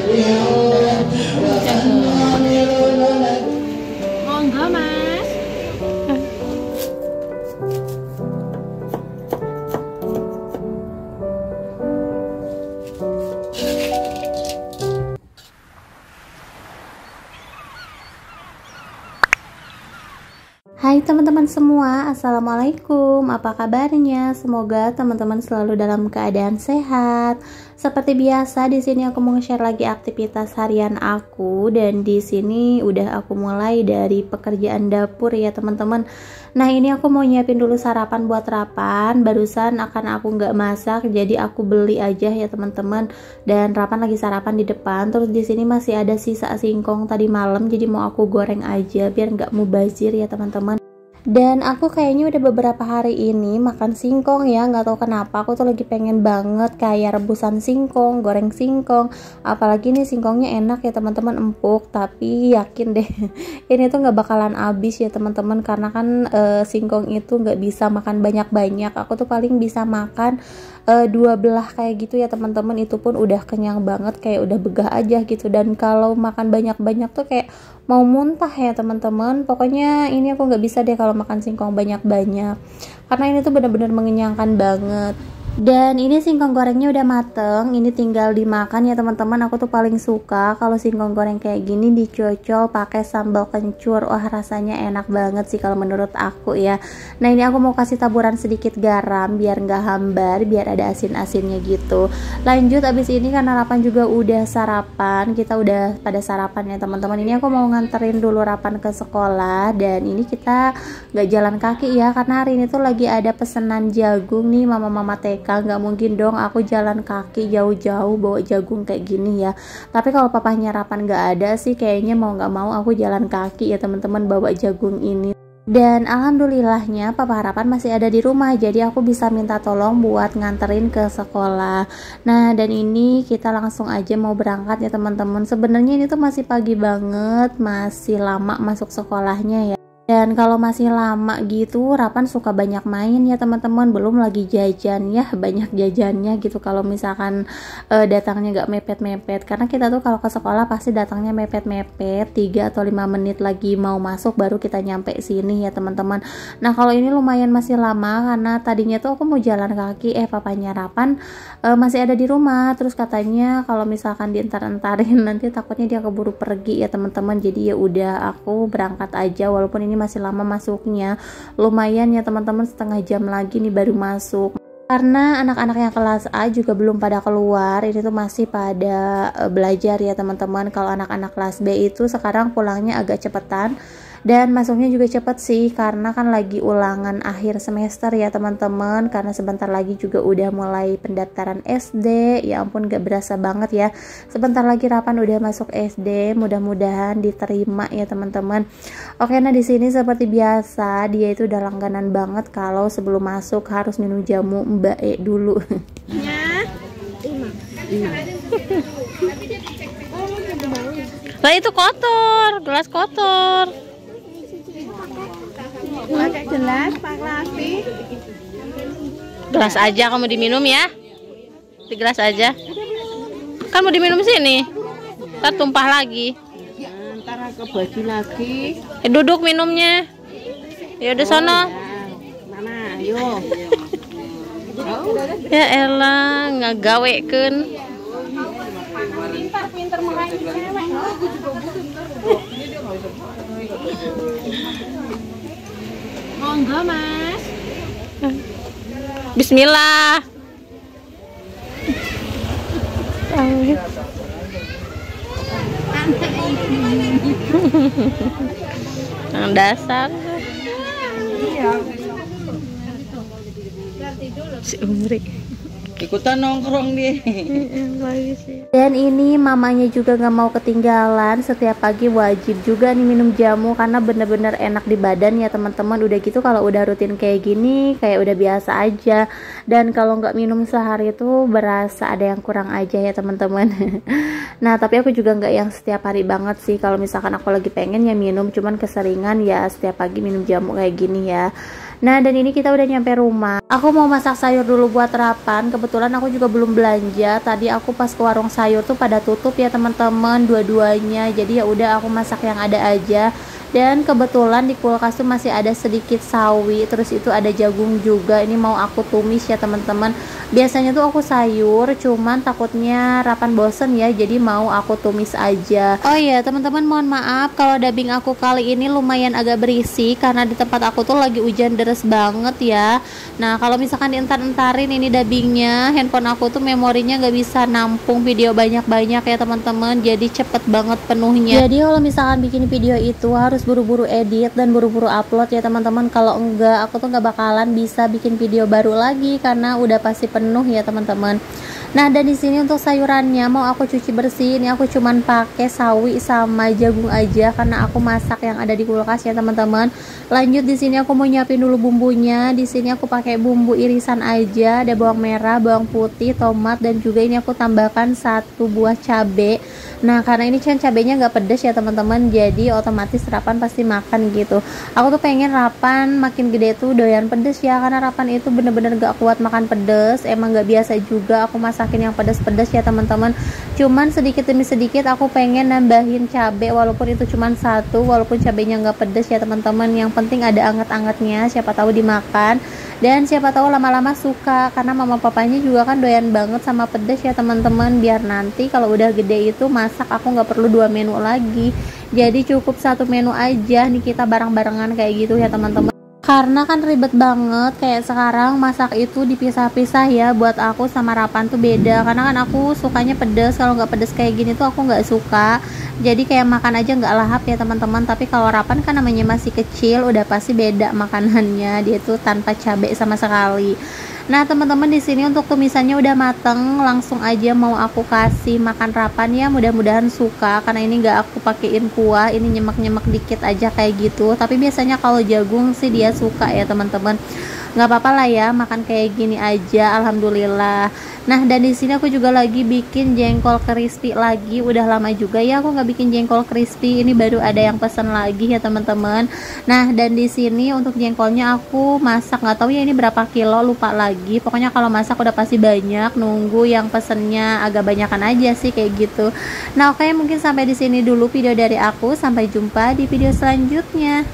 Monggo Mas. Hai teman-teman semua, assalamualaikum. Apa kabarnya? Semoga teman-teman selalu dalam keadaan sehat. Seperti biasa, di sini aku mau share lagi aktivitas harian aku, dan di sini udah aku mulai dari pekerjaan dapur ya teman-teman. Nah ini aku mau nyiapin dulu sarapan buat Rapan. Barusan akan aku nggak masak, jadi aku beli aja ya teman-teman. Dan Rapan lagi sarapan di depan. Terus di sini masih ada sisa singkong tadi malam, jadi mau aku goreng aja biar nggak mubazir ya teman-teman. Dan aku kayaknya udah beberapa hari ini makan singkong ya, nggak tahu kenapa aku tuh lagi pengen banget kayak rebusan singkong, goreng singkong. Apalagi nih singkongnya enak ya teman-teman, empuk. Tapi yakin deh ini tuh nggak bakalan habis ya teman-teman, karena kan singkong itu nggak bisa makan banyak-banyak. Aku tuh paling bisa makan 2 belah kayak gitu ya teman-teman, itu pun udah kenyang banget, kayak udah begah aja gitu. Dan kalau makan banyak-banyak tuh kayak mau muntah ya teman-teman. Pokoknya ini aku nggak bisa deh kalau makan singkong banyak-banyak, karena ini tuh bener-bener mengenyangkan banget. Dan ini singkong gorengnya udah mateng, ini tinggal dimakan ya teman-teman. Aku tuh paling suka kalau singkong goreng kayak gini dicocol pakai sambal kencur. Wah rasanya enak banget sih kalau menurut aku ya. Nah ini aku mau kasih taburan sedikit garam biar nggak hambar, biar ada asin-asinnya gitu. Lanjut abis ini karena Rapan juga udah sarapan, kita udah pada sarapan ya teman-teman. Ini aku mau nganterin dulu Rapan ke sekolah, dan ini kita nggak jalan kaki ya, karena hari ini tuh lagi ada pesanan jagung nih mama-mama TK. Nggak mungkin dong aku jalan kaki jauh-jauh bawa jagung kayak gini ya. Tapi kalau papahnya Rapan nggak ada sih, kayaknya mau nggak mau aku jalan kaki ya teman-teman bawa jagung ini. Dan alhamdulillahnya papa Harapan masih ada di rumah, jadi aku bisa minta tolong buat nganterin ke sekolah. Nah dan ini kita langsung aja mau berangkat ya teman-teman. Sebenarnya ini tuh masih pagi banget, masih lama masuk sekolahnya ya. Dan kalau masih lama gitu Rapan suka banyak main ya teman-teman, belum lagi jajan ya, banyak jajannya gitu kalau misalkan datangnya nggak mepet-mepet. Karena kita tuh kalau ke sekolah pasti datangnya mepet-mepet, 3 atau 5 menit lagi mau masuk baru kita nyampe sini ya teman-teman. Nah kalau ini lumayan masih lama, karena tadinya tuh aku mau jalan kaki, papanya Rapan masih ada di rumah. Terus katanya kalau misalkan dientar-entarin nanti takutnya dia keburu pergi ya teman-teman. Jadi ya udah aku berangkat aja, walaupun ini masih lama masuknya, lumayan ya teman-teman, setengah jam lagi nih baru masuk. Karena anak-anak yang kelas A juga belum pada keluar, ini tuh masih pada belajar ya teman-teman. Kalau anak-anak kelas B itu sekarang pulangnya agak cepetan, dan masuknya juga cepet sih, karena kan lagi ulangan akhir semester ya teman-teman. Karena sebentar lagi juga udah mulai pendaftaran SD. Ya ampun gak berasa banget ya, sebentar lagi Rapan udah masuk SD. Mudah-mudahan diterima ya teman-teman. Oke, nah di sini seperti biasa dia itu udah langganan banget kalau sebelum masuk harus minum jamu Mbak E dulu. Ya. Lah itu kotor, gelas kotor. Jelas Pak Lafi. Gelas aja kamu diminum ya. Di gelas aja. Kan mau diminum sini. Ntar tumpah lagi. Ntar ke baju lagi. Duduk minumnya. Ya udah sono. Mana? Ayo. Ya elah ngagawekeun. Pintar meraih cewek. Monggo Mas. Bismillah. Yang dasar. Si Umri Ikutan nongkrong deh. Dan ini mamanya juga nggak mau ketinggalan, setiap pagi wajib juga nih minum jamu, karena bener-bener enak di badan ya teman-teman. Udah gitu kalau udah rutin kayak gini kayak udah biasa aja, dan kalau nggak minum sehari itu berasa ada yang kurang aja ya teman-teman. Nah tapi aku juga nggak yang setiap hari banget sih, kalau misalkan aku lagi pengen ya minum, cuman keseringan ya setiap pagi minum jamu kayak gini ya. Nah, dan ini kita udah nyampe rumah. Aku mau masak sayur dulu buat Rapan. Kebetulan aku juga belum belanja. Tadi aku pas ke warung sayur tuh pada tutup ya teman-teman, dua-duanya. Jadi ya udah aku masak yang ada aja. Dan kebetulan di kulkas tuh masih ada sedikit sawi, terus itu ada jagung juga. Ini mau aku tumis ya teman-teman. Biasanya tuh aku sayur, cuman takutnya Rapan bosen ya, jadi mau aku tumis aja. Oh iya teman-teman, mohon maaf kalau dubbing aku kali ini lumayan agak berisik karena di tempat aku tuh lagi hujan deras banget ya. Nah kalau misalkan dientar-entarin ini dubbingnya, handphone aku tuh memorinya nggak bisa nampung video banyak-banyak ya teman-teman, jadi cepet banget penuhnya. Jadi kalau misalkan bikin video itu harus buru-buru edit dan buru-buru upload ya teman-teman. Kalau enggak aku tuh nggak bakalan bisa bikin video baru lagi karena udah pasti penuh ya teman-teman. Nah, dan di sini untuk sayurannya mau aku cuci bersih. Ini aku cuman pakai sawi sama jagung aja karena aku masak yang ada di kulkas ya teman-teman. Lanjut di sini aku mau nyiapin dulu bumbunya. Di sini aku pakai bumbu irisan aja, ada bawang merah, bawang putih, tomat, dan juga ini aku tambahkan 1 buah cabai. Nah karena ini kan cabenya nggak pedes ya teman-teman, jadi otomatis Rapan pasti makan gitu. Aku tuh pengen Rapan makin gede tuh doyan pedes ya, karena Rapan itu bener-bener gak kuat makan pedes. Emang nggak biasa juga aku masakin yang pedes-pedes ya teman-teman. Cuman sedikit demi sedikit aku pengen nambahin cabai, walaupun itu cuman 1, walaupun cabenya nggak pedes ya teman-teman. Yang penting ada anget-angetnya, siapa tahu dimakan. Dan siapa tahu lama-lama suka, karena mama papanya juga kan doyan banget sama pedas ya teman-teman. Biar nanti kalau udah gede itu masak aku nggak perlu 2 menu lagi, jadi cukup 1 menu aja nih kita bareng-barengan kayak gitu ya teman-teman. Karena kan ribet banget kayak sekarang masak itu dipisah-pisah ya. Buat aku sama Rapan tuh beda, karena kan aku sukanya pedas. Kalau nggak pedas kayak gini tuh aku nggak suka, jadi kayak makan aja nggak lahap ya teman-teman. Tapi kalau Rapan kan namanya masih kecil, udah pasti beda makanannya, dia tuh tanpa cabai sama sekali. Nah teman-teman, di sini untuk tumisannya udah mateng, langsung aja mau aku kasih makan Rapan ya. Mudah-mudahan suka, karena ini nggak aku pakein kuah, ini nyemek-nyemek dikit aja kayak gitu. Tapi biasanya kalau jagung sih dia suka ya teman-teman. Nggak apa-apa lah ya makan kayak gini aja, alhamdulillah. Nah dan di sini aku juga lagi bikin jengkol crispy lagi. Udah lama juga ya aku nggak bikin jengkol crispy, ini baru ada yang pesan lagi ya teman-teman. Nah dan di sini untuk jengkolnya aku masak nggak tahu ya ini berapa kilo, lupa lagi. Pokoknya kalau masak udah pasti banyak, nunggu yang pesennya agak banyakan aja sih kayak gitu. Nah oke, mungkin sampai di sini dulu video dari aku, sampai jumpa di video selanjutnya.